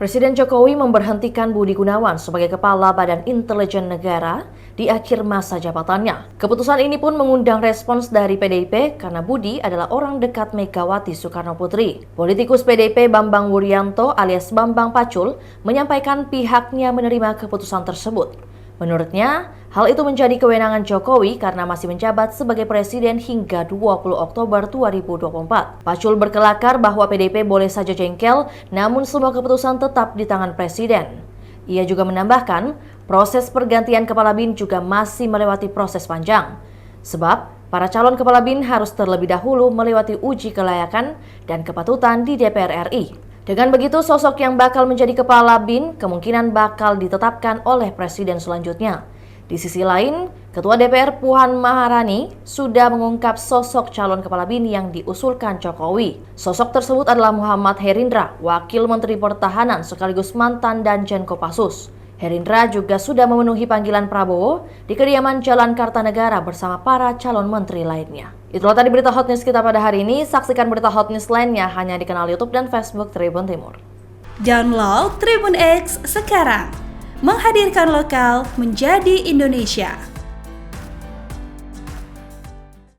Presiden Jokowi memberhentikan Budi Gunawan sebagai Kepala Badan Intelijen Negara di akhir masa jabatannya. Keputusan ini pun mengundang respons dari PDIP karena Budi adalah orang dekat Megawati Soekarnoputri. Politikus PDIP Bambang Wuryanto alias Bambang Pacul menyampaikan pihaknya menerima keputusan tersebut. Menurutnya, hal itu menjadi kewenangan Jokowi karena masih menjabat sebagai presiden hingga 20 Oktober 2024. Pacul berkelakar bahwa PDIP boleh saja jengkel, namun semua keputusan tetap di tangan presiden. Ia juga menambahkan, proses pergantian kepala BIN juga masih melewati proses panjang. Sebab, para calon kepala BIN harus terlebih dahulu melewati uji kelayakan dan kepatutan di DPR RI. Dengan begitu, sosok yang bakal menjadi kepala BIN kemungkinan bakal ditetapkan oleh presiden selanjutnya. Di sisi lain, Ketua DPR Puan Maharani sudah mengungkap sosok calon kepala BIN yang diusulkan Jokowi. Sosok tersebut adalah Muhammad Herindra, Wakil Menteri Pertahanan sekaligus mantan Danjen Kopassus. Herindra juga sudah memenuhi panggilan Prabowo di kediaman Jalan Kartanegara bersama para calon menteri lainnya. Itulah tadi berita hot news kita pada hari ini. Saksikan berita hot news lainnya hanya di kanal YouTube dan Facebook Tribun Timur. Download Tribun X sekarang, menghadirkan lokal menjadi Indonesia.